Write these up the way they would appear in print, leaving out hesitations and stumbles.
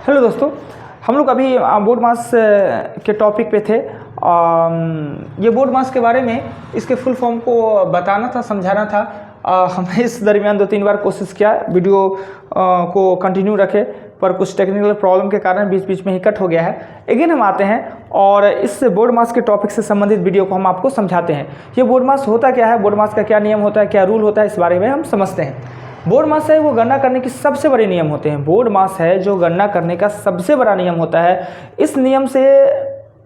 Hello दोस्तों, हम लोग अभी बोर्ड मास के टॉपिक पे थे। ये बोर्ड मास के बारे में इसके फुल फॉर्म को बताना था, समझाना था। हमने इस दरमियान 2-3 बार कोशिश किया वीडियो को कंटिन्यू रखे, पर कुछ टेक्निकल प्रॉब्लम के कारण बीच बीच में ही कट हो गया है। अगेन हम आते हैं और इस बोर्ड मास के टॉपिक से संबंधित वीडियो को हम आपको समझाते हैं। ये बोर्ड मास होता क्या है, बोर्ड मास का क्या नियम होता है, क्या रूल होता है, इस बारे में हम समझते हैं। बोर्ड मास है वो गणना करने की सबसे बड़े नियम होते हैं। बोर्ड मास है जो गणना करने का सबसे बड़ा नियम होता है। इस नियम से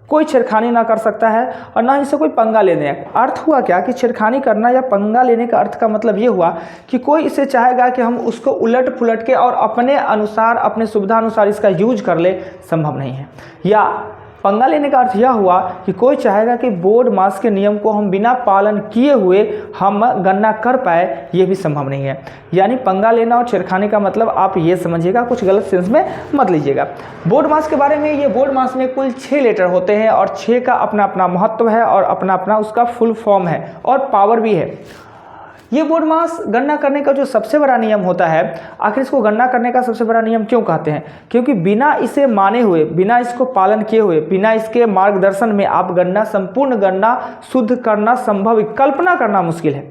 कोई छेड़खानी ना कर सकता है और ना इसे कोई पंगा लेने का। अर्थ हुआ क्या कि छेड़खानी करना या पंगा लेने का अर्थ का मतलब ये हुआ कि कोई इसे चाहेगा कि हम उसको उलट पुलट के और अपने अनुसार, अपने सुविधा अनुसार इसका यूज कर ले, संभव नहीं है। या पंगा लेने का अर्थ यह हुआ कि कोई चाहेगा कि बोर्ड मास के नियम को हम बिना पालन किए हुए हम गणना कर पाए, ये भी संभव नहीं है। यानी पंगा लेना और छेड़खानी का मतलब आप ये समझिएगा, कुछ गलत सेंस में मत लीजिएगा। बोर्ड मास के बारे में, ये बोर्ड मास में कुल 6 लेटर होते हैं और 6 का अपना अपना महत्व है और अपना अपना उसका फुल फॉर्म है और पावर भी है। ये बोर्ड मास गणना करने का जो सबसे बड़ा नियम होता है, आखिर इसको गणना करने का सबसे बड़ा नियम क्यों कहते हैं? क्योंकि बिना इसे माने हुए, बिना इसको पालन किए हुए, बिना इसके मार्गदर्शन में आप गणना, संपूर्ण गणना शुद्ध करना संभव, कल्पना करना मुश्किल है।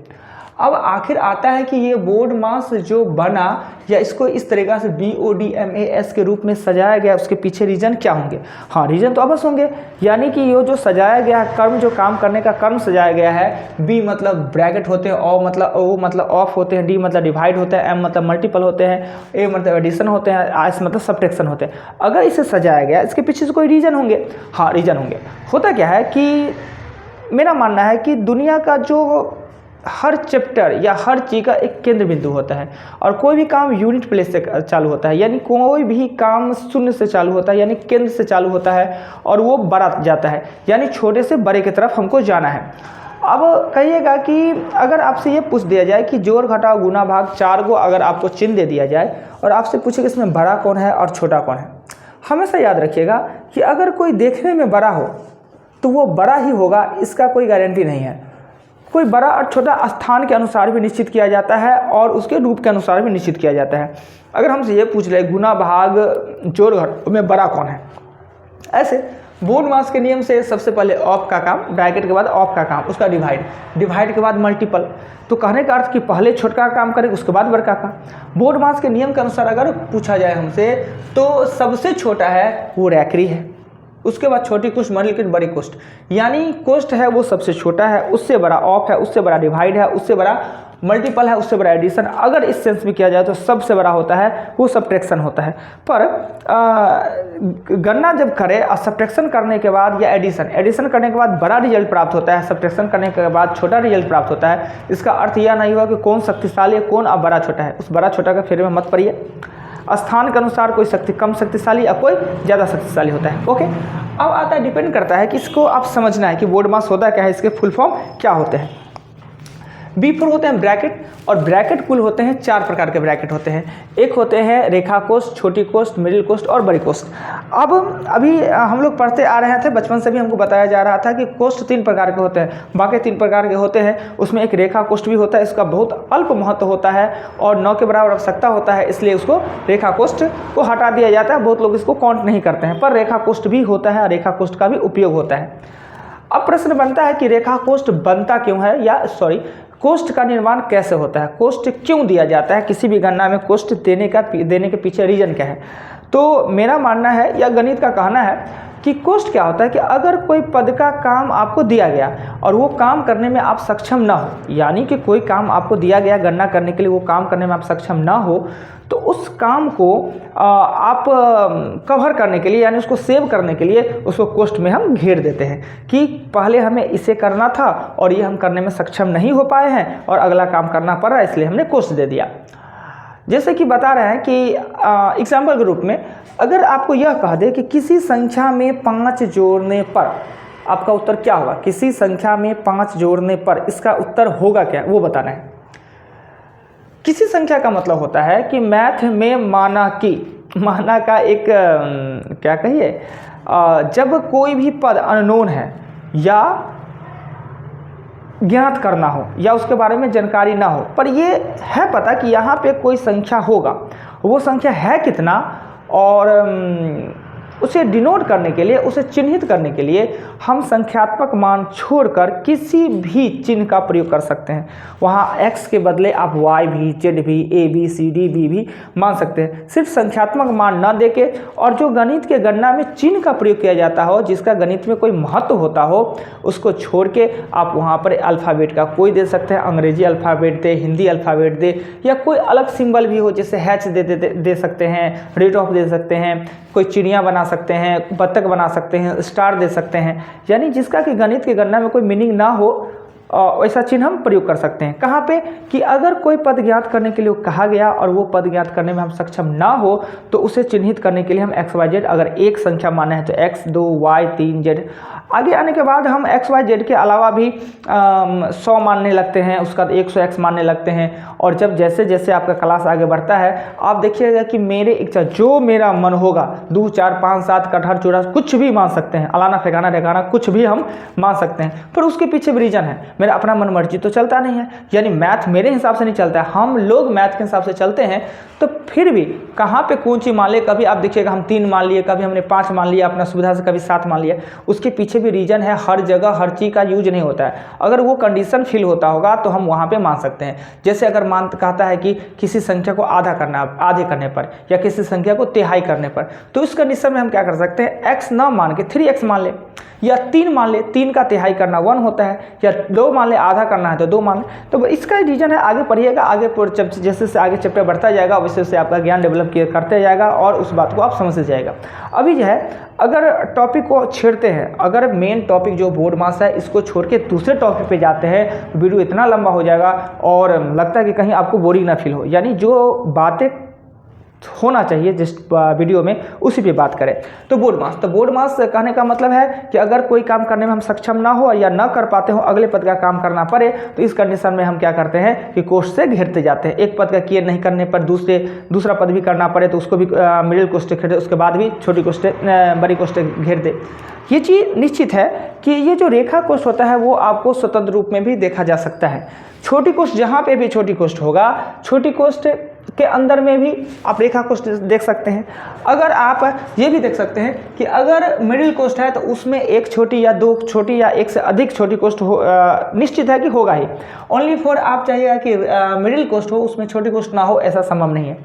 अब आखिर आता है कि ये बोर्ड मास जो बना या इसको इस तरीक़ा से BODMAS के रूप में सजाया गया, उसके पीछे रीजन क्या होंगे? हाँ, रीजन तो अवश्य होंगे। यानी कि ये जो सजाया गया कर्म, जो काम करने का कर्म सजाया गया है, B मतलब ब्रैकेट होते हैं, O मतलब ऑफ होते हैं, D मतलब डिवाइड होता है, M मतलब मल्टीपल होते हैं, A मतलब एडिशन होते हैं, S मतलब सब्ट्रैक्शन होते हैं। अगर इसे सजाया गया, इसके पीछे से कोई रीजन होंगे। हाँ, रीजन होंगे। होता क्या है कि मेरा मानना है कि दुनिया का जो हर चैप्टर या हर चीज़ का एक केंद्र बिंदु होता है और कोई भी काम यूनिट प्लेस से चालू होता है। यानी कोई भी काम शून्य से चालू होता है, यानी केंद्र से चालू होता है और वो बड़ा जाता है, यानी छोटे से बड़े की तरफ हमको जाना है। अब कहिएगा कि अगर आपसे ये पूछ दिया जाए कि जोड़ घटाव गुना भाग 4 को अगर आपको चिन्ह दे दिया जाए और आपसे पूछे कि इसमें बड़ा कौन है और छोटा कौन है, हमेशा याद रखिएगा कि अगर कोई देखने में बड़ा हो तो वो बड़ा ही होगा, इसका कोई गारंटी नहीं है। कोई बड़ा और छोटा स्थान के अनुसार भी निश्चित किया जाता है और उसके रूप के अनुसार भी निश्चित किया जाता है। अगर हमसे ये पूछ ले गुना भाग जोड़ घटाव में बड़ा कौन है, ऐसे बोर्ड मास के नियम से सबसे पहले ऑफ का काम, ब्रैकेट के बाद ऑफ का काम, उसका डिवाइड के बाद मल्टीपल। तो कहने का अर्थ कि पहले छोटा का काम करें, उसके बाद बड़का का। बोर्ड मास के नियम के अनुसार अगर पूछा जाए हमसे तो सबसे छोटा है वो रैकरी है, उसके बाद छोटी कोष्ठ, मिडिल कोष्ठ, बड़ी कोष्ठ। यानी कोष्ठ है वो सबसे छोटा है, उससे बड़ा ऑफ है, उससे बड़ा डिवाइड है, उससे बड़ा मल्टीपल है, उससे बड़ा एडिशन। अगर इस सेंस में किया जाए तो सबसे बड़ा होता है वो सब्ट्रैक्शन होता है। पर गणना जब करें और सब्ट्रैक्शन करने के बाद या एडिशन करने के बाद बड़ा रिजल्ट प्राप्त होता है, सब्ट्रैक्शन करने के बाद छोटा रिजल्ट प्राप्त होता है, इसका अर्थ यह नहीं हुआ कि कौन शक्तिशाली है, कौन अब बड़ा छोटा है। उस बड़ा छोटा के फेरे में मत पड़िए। स्थान के अनुसार कोई शक्ति कम शक्तिशाली या कोई ज़्यादा शक्तिशाली होता है। ओके, अब आता है, डिपेंड करता है कि इसको आप समझना है कि बोर्ड मास होता क्या है, इसके फुल फॉर्म क्या होते हैं। B4 होते हैं ब्रैकेट, और ब्रैकेट कुल होते हैं 4 प्रकार के ब्रैकेट होते हैं। एक होते हैं रेखा कोष्ठ, छोटी कोष्ठ, मिडिल कोष्ठ और बड़ी कोष्ठ। अब अभी हम लोग पढ़ते आ रहे थे, बचपन से भी हमको बताया जा रहा था कि कोष्ठ 3 प्रकार के होते हैं, बाकी 3 प्रकार के होते हैं। उसमें एक रेखा कोष्ठ भी होता है, इसका बहुत अल्प महत्व होता है और 9 के बराबर आवश्यकता होता है, इसलिए उसको रेखा कोष्ठ को हटा दिया जाता है। बहुत लोग इसको काउंट नहीं करते हैं, पर रेखा कोष्ठ भी होता है और रेखा कोष्ठ का भी उपयोग होता है। अब प्रश्न बनता है कि रेखा कोष्ठ बनता क्यों है, या कोष्ठ का निर्माण कैसे होता है, कोष्ठ क्यों दिया जाता है, किसी भी गणना में कोष्ठ देने के पीछे रीजन क्या है। तो मेरा मानना है या गणित का कहना है कि कोष्ठ क्या होता है कि अगर कोई पद का काम आपको दिया गया और वो काम करने में आप सक्षम ना हो, यानी कि कोई काम आपको दिया गया गणना करने के लिए, वो काम करने में आप सक्षम ना हो, तो उस काम को आप कवर करने के लिए, यानी उसको सेव करने के लिए उसको कोष्ठ में हम घेर देते हैं कि पहले हमें इसे करना था और ये हम करने में सक्षम नहीं हो पाए हैं और अगला काम करना पड़ रहा है, इसलिए हमने कोष्ठ दे दिया। जैसे कि बता रहे हैं कि एग्जाम्पल के रूप में अगर आपको यह कह दे कि किसी संख्या में 5 जोड़ने पर आपका उत्तर क्या होगा, किसी संख्या में 5 जोड़ने पर इसका उत्तर होगा क्या, वो बताना है। किसी संख्या का मतलब होता है कि मैथ में माना का एक क्या कहिए, जब कोई भी पद अननोन है या ज्ञात करना हो या उसके बारे में जानकारी ना हो, पर ये है पता कि यहाँ पे कोई संख्या होगा, वो संख्या है कितना और उसे डिनोट करने के लिए, उसे चिन्हित करने के लिए हम संख्यात्मक मान छोड़कर किसी भी चिन्ह का प्रयोग कर सकते हैं। वहाँ x के बदले आप y भी, z भी, a b c d b भी मान सकते हैं। सिर्फ संख्यात्मक मान न देके और जो गणित के गणना में चिन्ह का प्रयोग किया जाता हो, जिसका गणित में कोई महत्व होता हो, उसको छोड़ के आप वहाँ पर अल्फ़ाबेट का कोई दे सकते हैं। अंग्रेजी अल्फ़ाबेट दे, हिंदी अल्फ़ाबेट दे, या कोई अलग सिंबल भी हो, जैसे हैच दे सकते हैं, रेट ऑफ दे सकते हैं, कोई चिड़िया बना सकते हैं, बत्तख बना सकते हैं, स्टार दे सकते हैं, यानी जिसका कि गणित की गणना में कोई मीनिंग ना हो, ऐसा चिन्ह हम प्रयोग कर सकते हैं। कहाँ पे कि अगर कोई पद ज्ञात करने के लिए कहा गया और वो पद ज्ञात करने में हम सक्षम ना हो, तो उसे चिन्हित करने के लिए हम एक्स वाई जेड, अगर एक संख्या माना है तो एक्स, 2 वाई, 3 जेड, आगे आने के बाद हम एक्स वाई जेड के अलावा भी 100 मानने लगते हैं, उसका 100x मानने लगते हैं। और जब जैसे जैसे आपका क्लास आगे बढ़ता है, आप देखिएगा कि मेरे इच्छा जो मेरा मन होगा, 2 4 5 7 कटहर चूड़ा कुछ भी मान सकते हैं, अलाना फेंकाना ढेकाना कुछ भी हम मान सकते हैं। पर उसके पीछे भी रीज़न है, मेरा अपना मन मर्जी तो चलता नहीं है, यानी मैथ मेरे हिसाब से नहीं चलता है, हम लोग मैथ के हिसाब से चलते हैं। तो फिर भी कहाँ पे कौन सी मान ले, कभी आप देखिएगा हम 3 मान लिए, कभी हमने 5 मान लिया अपना सुविधा से, कभी 7 मान लिया, उसके पीछे भी रीज़न है। हर जगह हर चीज़ का यूज नहीं होता है। अगर वो कंडीशन फिल होता होगा तो हम वहाँ पे मान सकते हैं। जैसे अगर मान कहता है कि किसी संख्या को आधा करना, आधे करने पर, या किसी संख्या को तिहाई करने पर, तो इस कंडीशन में हम क्या कर सकते हैं, x ना मान के 3x मान ले, या 3 मान ले, 3 का तिहाई करना 1 होता है, या 2 मान ले, आधा करना है तो 2 मान ले। तो इसका रीजन है, आगे पढ़िएगा, आगे जैसे से आगे चैप्टर बढ़ता जाएगा वैसे वैसे आपका ज्ञान डेवलप करते जाएगा और उस बात को आप समझते जाएगा। अभी जो है, अगर टॉपिक को छेड़ते हैं, अगर मेन टॉपिक जो बोर्ड मास है इसको छोड़ के दूसरे टॉपिक पे जाते हैं, वीडियो इतना लंबा हो जाएगा और लगता है कि कहीं आपको बोरिंग ना फील हो, यानी जो बातें होना चाहिए जिस वीडियो में उसी पे बात करें। तो बोर्ड मास कहने का मतलब है कि अगर कोई काम करने में हम सक्षम ना हो या ना कर पाते हो, अगले पद का काम करना पड़े, तो इस कंडीशन में हम क्या करते हैं कि कोष्ठ से घेरते जाते हैं। एक पद का क्लियर नहीं करने पर दूसरा पद भी करना पड़े तो उसको भी मिडिल कोष्ठ घेर दे, उसके बाद भी छोटी कोष्ठ बड़ी कोष्ठ घेर दे। ये चीज़ निश्चित है कि ये जो रेखा कोष्ठ होता है वो आपको स्वतंत्र रूप में भी देखा जा सकता है। छोटी कोष्ठ जहाँ पे भी छोटी कोष्ठ होगा, छोटी कोष्ठ के अंदर में भी आप रेखा कोष्ठ देख सकते हैं। अगर आप ये भी देख सकते हैं कि अगर मिडिल कोष्ठ है तो उसमें एक छोटी या 2 छोटी या एक से अधिक छोटी कोष्ठ हो, निश्चित है कि होगा ही। ओनली फॉर आप चाहिएगा कि मिडिल कोष्ठ हो, उसमें छोटी कोष्ठ ना हो, ऐसा संभव नहीं है।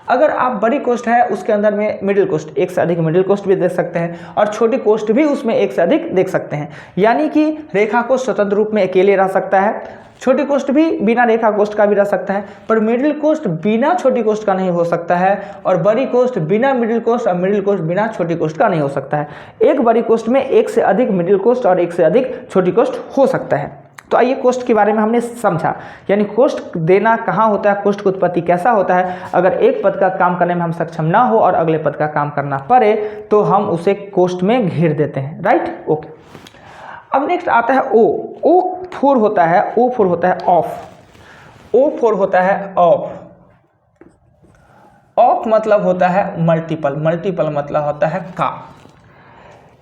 अगर आप बड़ी कोष्ठ है उसके अंदर में मिडिल कोष्ठ, एक से अधिक मिडिल कोष्ठ भी देख सकते हैं और छोटी कोष्ठ भी उसमें एक से अधिक देख सकते हैं। यानी कि रेखा कोष्ठ स्वतंत्र रूप में अकेले रह सकता है, छोटी कोष्ठ भी बिना रेखा कोष्ठ का भी रह सकता है, पर मिडिल कोष्ठ बिना छोटी कोष्ठ का नहीं हो सकता है, और बड़ी कोष्ठ बिना मिडिल कोष्ठ और मिडिल कोष्ठ बिना छोटी कोष्ठ का नहीं हो सकता है। एक बड़ी कोष्ठ में एक से अधिक मिडिल कोष्ठ और एक से अधिक छोटी कोष्ठ हो सकता है। तो आइए कोष्ठ के बारे में हमने समझा, यानी कोष्ठ देना कहाँ होता है, कोष्ठ की उत्पत्ति कैसा होता है। अगर एक पद का काम करने में हम सक्षम ना हो और अगले पद का काम करना पड़े तो हम उसे कोष्ठ में घेर देते हैं, राइट, ओके। अब नेक्स्ट आता है ओ फोर होता है, ओ फोर होता है ऑफ, ओ फोर होता है ऑफ। ऑफ मतलब होता है मल्टीपल, मल्टीपल मतलब होता है का।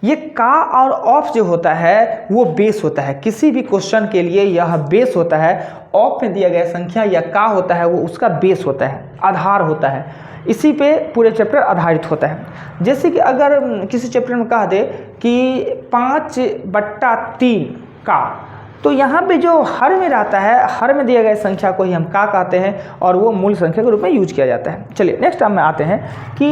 ये का और ऑफ जो होता है वो बेस होता है, किसी भी क्वेश्चन के लिए यह बेस होता है। ऑफ में दिया गया संख्या या का होता है वो उसका बेस होता है, आधार होता है, इसी पे पूरे चैप्टर आधारित होता है। जैसे कि अगर किसी चैप्टर में कह दे कि 5/3 का, तो यहाँ पे जो हर में रहता है, हर में दिया गया संख्या को ही हम का कहते हैं और वो मूल संख्या के रूप में यूज किया जाता है। चलिए नेक्स्ट हम में आते हैं कि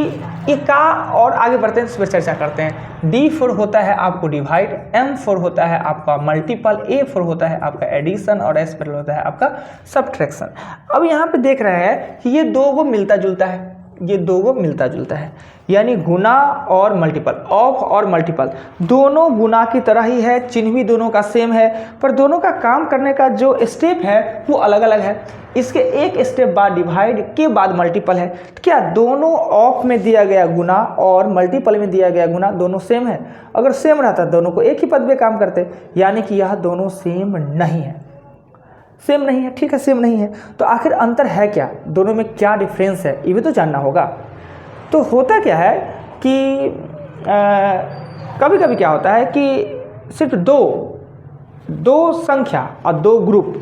ये का, और आगे बढ़ते हैं इस पर चर्चा करते हैं। D4 होता है आपको डिवाइड, M4 होता है आपका मल्टीपल, A4 होता है आपका एडिशन और S4 होता है आपका सब्ट्रैक्शन। अब यहाँ पे देख रहे हैं कि ये दो वो मिलता जुलता है, ये दो वो मिलता जुलता है, यानी गुना और मल्टीपल, ऑफ और मल्टीपल दोनों गुना की तरह ही है, चिन्ह भी दोनों का सेम है, पर दोनों का काम करने का जो स्टेप है वो अलग अलग है। इसके एक स्टेप बाद डिवाइड के बाद मल्टीपल है। क्या दोनों ऑफ में दिया गया गुना और मल्टीपल में दिया गया गुना दोनों सेम है? अगर सेम रहता दोनों को एक ही पद में काम करते, यानी कि यह दोनों सेम नहीं है, सेम नहीं है, ठीक है, सेम नहीं है। तो आखिर अंतर है क्या, दोनों में क्या डिफरेंस है, ये भी तो जानना होगा। तो होता क्या है कि कभी कभी क्या होता है कि सिर्फ दो संख्या और 2 ग्रुप,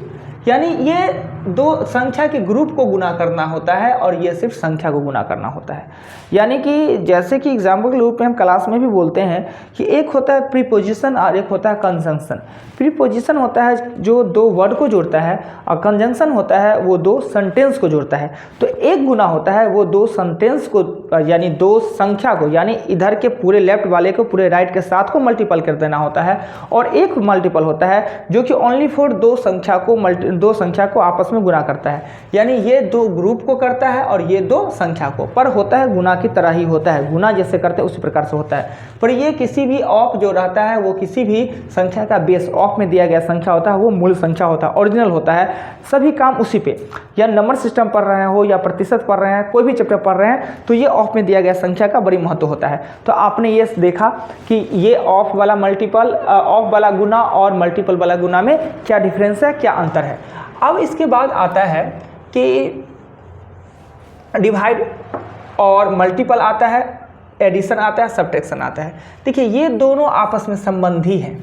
यानी ये दो संख्या के ग्रुप को गुना करना होता है और ये सिर्फ संख्या को गुना करना होता है। यानी कि जैसे कि एग्जाम्पल के रूप में हम क्लास में भी बोलते हैं कि एक होता है प्रीपोजिशन और एक होता है कंजंक्शन। प्रीपोजिशन होता है जो दो वर्ड को जोड़ता है और कंजंक्शन होता है वो दो सेंटेंस को जोड़ता है। तो एक गुना होता है वो दो सेंटेंस को यानी दो संख्या को यानी इधर के पूरे लेफ्ट वाले को पूरे राइट के साथ को मल्टीपल कर देना होता है, और एक मल्टीपल होता है जो कि ओनली फॉर दो संख्या को आपस में गुना करता है। यानी ये दो ग्रुप को करता है और ये दो संख्या को, पर होता है गुना की तरह ही होता है, गुना जैसे करते हैं उसी प्रकार से होता है। पर ये किसी भी ऑफ जो रहता है वो किसी भी संख्या का बेस ऑफ में दिया गया संख्या होता है, वो मूल संख्या होता है, ओरिजिनल होता है। सभी काम उसी पे, या नंबर सिस्टम पढ़ रहे हो या प्रतिशत पढ़ रहे हैं, कोई भी चैप्टर पढ़ रहे हैं, तो ये ऑफ में दिया गया संख्या का बड़ी महत्व होता है। तो आपने ये देखा कि ये ऑफ वाला मल्टीपल, ऑफ वाला गुना और मल्टीपल वाला गुना में क्या डिफरेंस है, क्या अंतर है। अब इसके बाद आता है कि डिवाइड और मल्टीपल आता है, एडिशन आता है, सब्ट्रैक्शन आता है। देखिए ये दोनों आपस में संबंधी हैं।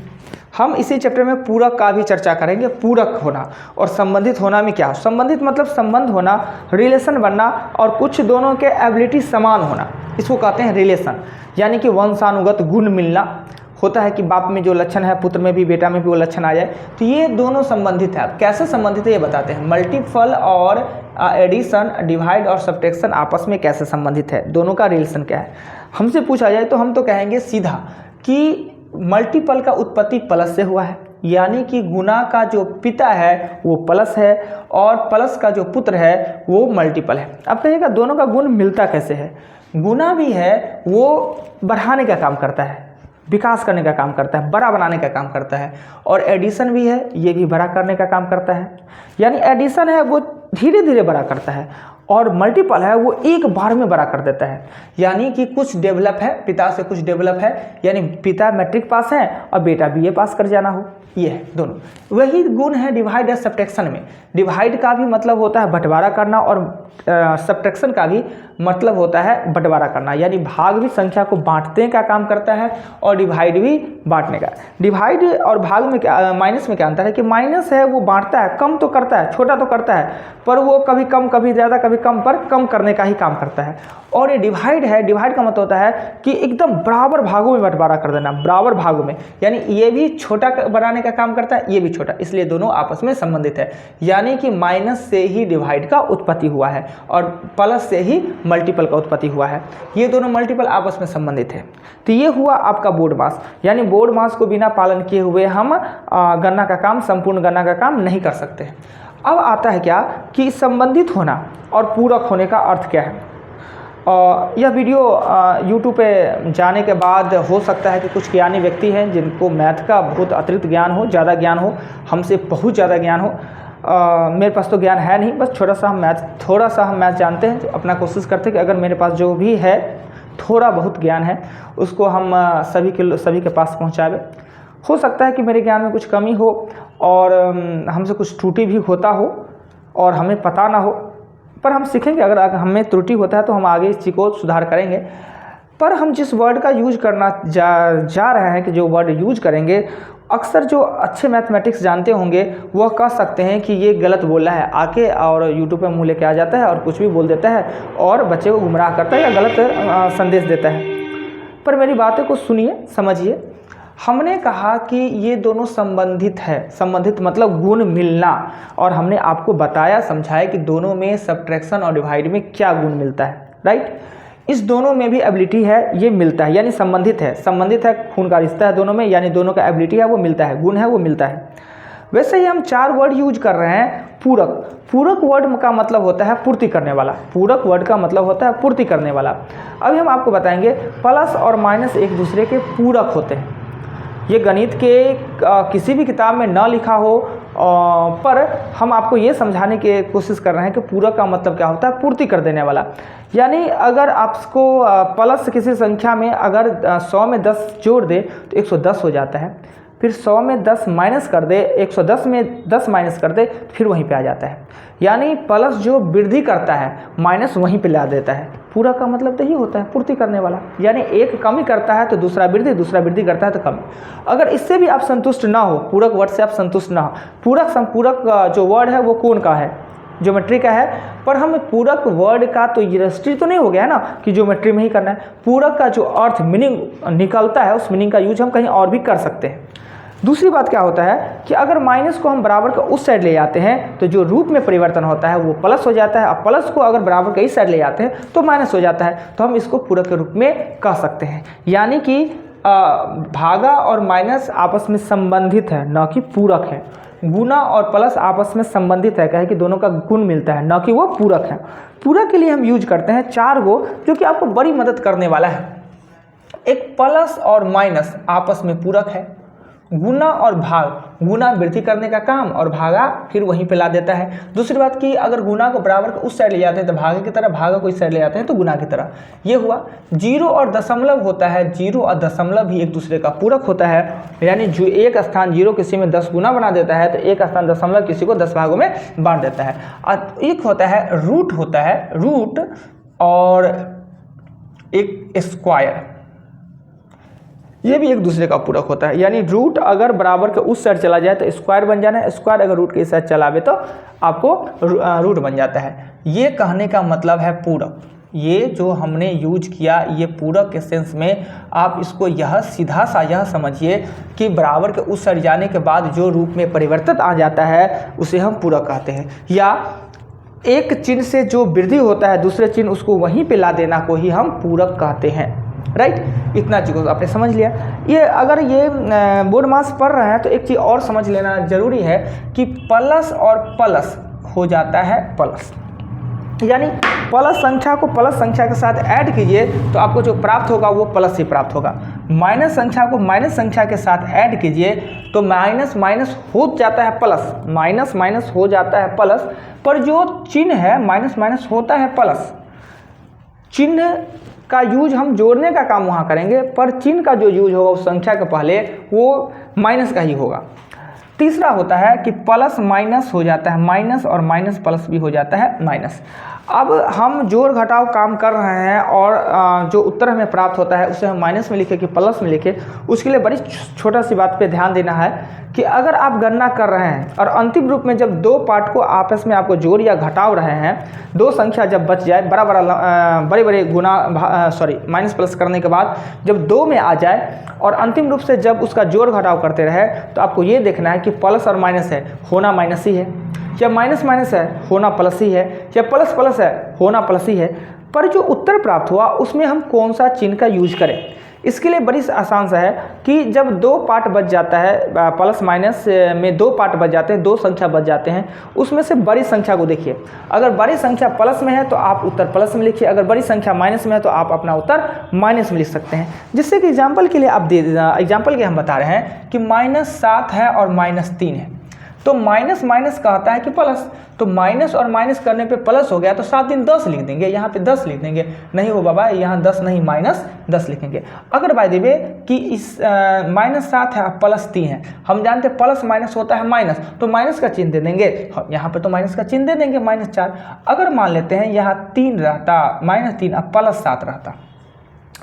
हम इसी चैप्टर में पूरक का भी चर्चा करेंगे। पूरक होना और संबंधित होना में क्या, संबंधित मतलब संबंध होना, रिलेशन बनना, और कुछ दोनों के एबिलिटी समान होना, इसको कहते हैं रिलेशन। यानी कि वंशानुगत गुण मिलना होता है कि बाप में जो लक्षण है पुत्र में भी, बेटा में भी वो लक्षण आ जाए, तो ये दोनों संबंधित है। अब कैसे संबंधित है ये बताते हैं। मल्टीपल और एडिशन, डिवाइड और सब्ट्रैक्शन आपस में कैसे संबंधित है, दोनों का रिलेशन क्या है। हमसे पूछा जाए तो हम तो कहेंगे सीधा कि मल्टीपल का उत्पत्ति प्लस से हुआ है, यानी कि गुना का जो पिता है वो प्लस है और प्लस का जो पुत्र है वो मल्टीपल है। अब कहिएगा दोनों का गुण मिलता कैसे है। गुना भी है वो बढ़ाने का काम करता है, विकास करने का काम करता है, बड़ा बनाने का काम करता है, और एडिशन भी है ये भी बड़ा करने का काम करता है। यानी एडिशन है वो धीरे धीरे बड़ा करता है और मल्टीपल है वो एक बार में बड़ा कर देता है। यानी कि कुछ डेवलप है, पिता से कुछ डेवलप है, यानी पिता मैट्रिक पास है और बेटा बीए पास कर जाना हो, ये है दोनों। वही गुण है डिवाइड और सब्ट्रैक्शन में। डिवाइड का भी मतलब होता है बंटवारा करना और सब्ट्रैक्शन का भी मतलब होता है बंटवारा करना, यानी भाग भी संख्या को बांटने का काम करता है और डिवाइड भी बांटने का। डिवाइड और भाग में क्या, माइनस में क्या अंतर है कि माइनस है वो बांटता है, कम तो करता है, छोटा तो करता है, पर वो कभी कम कभी ज़्यादा कभी कम, पर कम करने का ही काम करता है। और ये डिवाइड है, डिवाइड का मतलब होता है कि एकदम बराबर भागों में बंटवारा कर देना, बराबर भागों में, यानी ये भी छोटा बनाने का काम करता है, ये भी छोटा, इसलिए दोनों आपस में संबंधित है। यानी कि माइनस से ही डिवाइड का उत्पत्ति हुआ है और प्लस से ही मल्टीपल का उत्पत्ति हुआ है। ये दोनों मल्टीपल आपस में संबंधित है। तो ये हुआ आपका बोर्ड मास, यानी बोर्ड मास को बिना पालन किए हुए हम गणना का काम, संपूर्ण गणना का काम नहीं कर सकते। अब आता है क्या कि संबंधित होना और पूरक होने का अर्थ क्या है। यह वीडियो YouTube पे जाने के बाद हो सकता है कि कुछ ज्ञानी व्यक्ति हैं जिनको मैथ का बहुत अतिरिक्त ज्ञान हो, ज़्यादा ज्ञान हो, हमसे बहुत ज़्यादा ज्ञान हो। मेरे पास तो ज्ञान है नहीं, बस थोड़ा सा हम मैथ जानते हैं, तो अपना कोशिश करते हैं कि अगर मेरे पास जो भी है थोड़ा बहुत ज्ञान है उसको हम सभी के पास पहुँचावे। हो सकता है कि मेरे ज्ञान में कुछ कमी हो और हमसे कुछ त्रुटि भी होता हो और हमें पता ना हो, पर हम सीखेंगे। अगर हमें त्रुटि होता है तो हम आगे इस चीज़ को सुधार करेंगे। पर हम जिस वर्ड का यूज करना जा रहे हैं, कि जो वर्ड यूज करेंगे, अक्सर जो अच्छे मैथमेटिक्स जानते होंगे वह कह सकते हैं कि ये गलत बोल रहा है आके, और यूट्यूब पे मुँह लेके आ जाता है और कुछ भी बोल देता है और बच्चे को गुमराह करता है या गलत संदेश देता है। पर मेरी बातों को सुनिए, समझिए। हमने कहा कि ये दोनों संबंधित है, संबंधित मतलब गुण मिलना, और हमने आपको बताया, समझाया कि दोनों में सब्ट्रैक्शन और डिवाइड में क्या गुण मिलता है, राइट। इस दोनों में भी एबिलिटी है, ये मिलता है, यानी संबंधित है, खून का रिश्ता है दोनों में, यानी दोनों का एबिलिटी है वो मिलता है, गुण है वो मिलता है। वैसे ही हम 4 वर्ड यूज कर रहे हैं। पूरक, पूरक वर्ड का मतलब होता है पूर्ति करने वाला, पूरक वर्ड का मतलब होता है पूर्ति करने वाला। अभी हम आपको बताएंगे प्लस और माइनस एक दूसरे के पूरक होते हैं। ये गणित के किसी भी किताब में ना लिखा हो, पर हम आपको ये समझाने की कोशिश कर रहे हैं कि पूरक का मतलब क्या होता है, पूर्ति कर देने वाला। यानी अगर आपको प्लस किसी संख्या में अगर 100 में 10 जोड़ दे तो 110 हो जाता है, फिर 100 में 10 माइनस कर दे, 110 में 10 माइनस कर दे, फिर वहीं पे आ जाता है। यानी प्लस जो वृद्धि करता है माइनस वहीं पे ला देता है। पूरक का मतलब तो ये होता है पूर्ति करने वाला, यानी एक कमी करता है तो दूसरा वृद्धि करता है तो कमी। अगर इससे भी आप संतुष्ट ना हो, पूरक वर्ड से आप संतुष्ट ना हो, पूरक संपूरक जो वर्ड है वो कौन का है, ज्योमेट्री का है, पर हम पूरक वर्ड का तो ये रजिस्ट्री तो नहीं हो गया है ना कि ज्योमेट्री में ही करना है। पूरक का जो अर्थ मीनिंग निकलता है उस मीनिंग का यूज हम कहीं और भी कर सकते हैं। दूसरी बात क्या होता है कि अगर माइनस को हम बराबर का उस साइड ले जाते हैं तो जो रूप में परिवर्तन होता है वो प्लस हो जाता है, और प्लस को अगर बराबर का इस साइड ले जाते हैं तो माइनस हो जाता है। तो हम इसको पूरक के रूप में कह सकते हैं, यानी कि भागा और माइनस आपस में संबंधित है, न कि पूरक है। गुना और प्लस आपस में संबंधित है, कहे कि दोनों का गुण मिलता है, न कि वो पूरक है। पूरक के लिए हम यूज करते हैं 4 गो, जो कि आपको बड़ी मदद करने वाला है। एक प्लस और माइनस आपस में पूरक है। गुना और भाग, गुना वृद्धि करने का काम और भागा फिर वहीं पे ला देता है। दूसरी बात कि अगर गुना को बराबर को उस साइड ले जाते हैं तो भागे की तरह, भागा को इस साइड ले जाते हैं तो गुना की तरह। ये हुआ। 0 और दशमलव होता है, 0 और दशमलव भी एक दूसरे का पूरक होता है, यानी जो एक स्थान 0 किसी में 10 गुना बना देता है तो एक स्थान दशमलव किसी को 10 भागों में बांट देता है। और एक होता है रूट, होता है रूट और एक स्क्वायर, ये भी एक दूसरे का पूरक होता है। यानी रूट अगर बराबर के उस साइड चला जाए तो स्क्वायर बन जाना है, स्क्वायर अगर रूट के इस साइड चलावे तो आपको रूट बन जाता है। ये कहने का मतलब है पूरक। ये जो हमने यूज किया ये पूरक के सेंस में आप इसको यह सीधा सा यह समझिए कि बराबर के उस साइड जाने के बाद जो रूप में परिवर्तित आ जाता है उसे हम पूरक कहते हैं। या एक चिन्ह से जो वृद्धि होता है दूसरे चिन्ह उसको वहीं पे ला देना को ही हम पूरक कहते हैं। राइट, इतना चीज़ को आपने समझ लिया। ये अगर ये बोर्ड मास पढ़ रहे हैं तो एक चीज़ और समझ लेना जरूरी है कि प्लस और प्लस हो जाता है प्लस, यानी प्लस संख्या को प्लस संख्या के साथ ऐड कीजिए तो आपको जो प्राप्त होगा वो प्लस ही प्राप्त होगा। माइनस संख्या को माइनस संख्या के साथ ऐड कीजिए तो माइनस माइनस हो जाता है प्लस, माइनस माइनस हो जाता है प्लस, पर जो चिन्ह है माइनस माइनस होता है प्लस। चिन्ह का यूज हम जोड़ने का काम वहाँ करेंगे, पर चिन्ह का जो यूज होगा उस संख्या के पहले वो माइनस का ही होगा। तीसरा होता है कि प्लस माइनस हो जाता है माइनस, और माइनस प्लस भी हो जाता है माइनस। अब हम जोड़ घटाव काम कर रहे हैं और जो उत्तर हमें प्राप्त होता है उसे हम माइनस में लिखे कि प्लस में लिखे, उसके लिए बड़ी छोटा सी बात पे ध्यान देना है कि अगर आप गणना कर रहे हैं और अंतिम रूप में जब दो पार्ट को आपस में आपको जोड़ या घटाव रहे हैं, दो संख्या जब बच जाए बड़े बड़े गुना माइनस प्लस करने के बाद जब 2 में आ जाए और अंतिम रूप से जब उसका जोड़ घटाव करते रहे तो आपको ये देखना है कि प्लस और माइनस है होना माइनस ही है, या माइनस माइनस है होना प्लस ही है, या प्लस प्लस है होना प्लस ही है। पर जो उत्तर प्राप्त हुआ उसमें हम कौन सा चिन्ह का यूज करें, इसके लिए बड़ी आसान सा है कि जब 2 पार्ट बच जाता है, प्लस माइनस में 2 पार्ट बच जाते हैं, 2 संख्या बच जाते हैं, उसमें से बड़ी संख्या को देखिए। अगर बड़ी संख्या प्लस में है तो आप उत्तर प्लस में लिखिए, अगर बड़ी संख्या माइनस में है तो आप अपना उत्तर माइनस में लिख सकते हैं। जिससे कि एग्जाम्पल के लिए आप एग्जाम्पल के हम बता रहे हैं कि -7 है और -3 है, तो माइनस माइनस कहता है कि प्लस, तो माइनस और माइनस करने पे प्लस हो गया तो 7 दिन 10 लिख देंगे, यहाँ पे 10 लिख देंगे। नहीं हो बाबा, यहाँ 10 नहीं -10 लिखेंगे। अगर बाय द वे कि इस -7 है प्लस 3 है, हम जानते हैं प्लस माइनस होता है माइनस, तो माइनस का चिन्ह दे देंगे, यहाँ पे तो माइनस का चिन्ह दे देंगे -4। अगर मान लेते हैं यहाँ 3 रहता, -3 अब +7 रहता,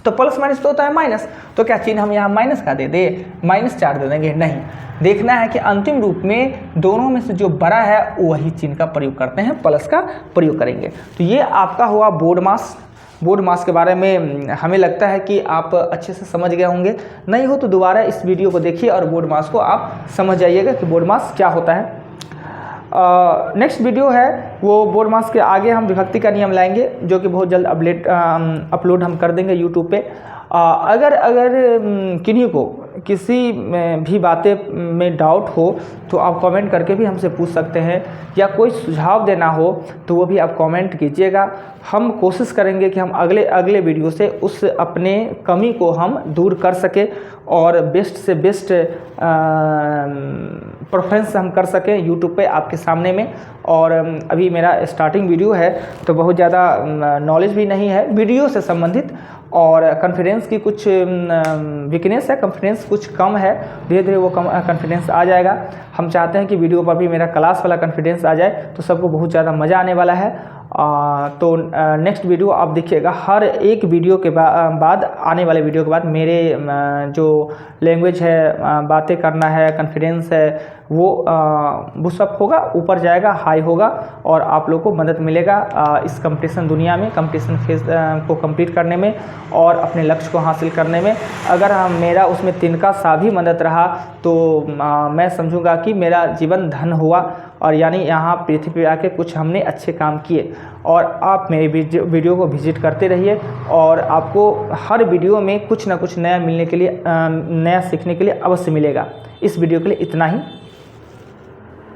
तो प्लस माइनस तो होता है माइनस, तो क्या चिन्ह हम यहाँ माइनस का दे दे, -4 दे देंगे? नहीं, देखना है कि अंतिम रूप में दोनों में से जो बड़ा है वही चिन्ह का प्रयोग करते हैं, प्लस का प्रयोग करेंगे। तो ये आपका हुआ बोर्ड मास। बोर्ड मास के बारे में हमें लगता है कि आप अच्छे से समझ गए होंगे, नहीं हो तो दोबारा इस वीडियो को देखिए और बोर्ड मास को आप समझ जाइएगा कि बोर्ड मास क्या होता है। नेक्स्ट वीडियो है वो बोर्ड मास के आगे हम विभक्ति का नियम लाएंगे, जो कि बहुत जल्द अपलोड हम कर देंगे यूट्यूब पे। अगर किन्हीं को किसी भी बातें में डाउट हो तो आप कमेंट करके भी हमसे पूछ सकते हैं, या कोई सुझाव देना हो तो वो भी आप कमेंट कीजिएगा। हम कोशिश करेंगे कि हम अगले वीडियो से उस अपने कमी को हम दूर कर सके और बेस्ट से बेस्ट परफॉर्मेंस हम कर सकें यूट्यूब पे आपके सामने में। और अभी मेरा स्टार्टिंग वीडियो है तो बहुत ज़्यादा नॉलेज भी नहीं है वीडियो से संबंधित, और कॉन्फिडेंस की कुछ वीकनेस है, कॉन्फिडेंस कुछ कम है, धीरे धीरे वो कॉन्फिडेंस आ जाएगा। हम चाहते हैं कि वीडियो पर भी मेरा क्लास वाला कॉन्फिडेंस आ जाए, तो सबको बहुत ज़्यादा मज़ा आने वाला है। तो नेक्स्ट वीडियो आप देखिएगा, हर एक वीडियो के बाद आने वाले वीडियो के बाद मेरे जो लैंग्वेज है, बातें करना है, कॉन्फिडेंस है, वो बुशअप होगा, ऊपर जाएगा, हाई होगा और आप लोग को मदद मिलेगा इस कंपटीशन दुनिया में, कंपटीशन फेज को कंप्लीट करने में और अपने लक्ष्य को हासिल करने में। अगर मेरा उसमें तिनका सा भी मदद रहा तो मैं समझूंगा कि मेरा जीवन धन हुआ और यानी यहाँ पृथ्वी पे आके कुछ हमने अच्छे काम किए। और आप मेरे वीडियो को विजिट करते रहिए और आपको हर वीडियो में कुछ ना कुछ नया मिलने के लिए, नया सीखने के लिए अवश्य मिलेगा। इस वीडियो के लिए इतना ही।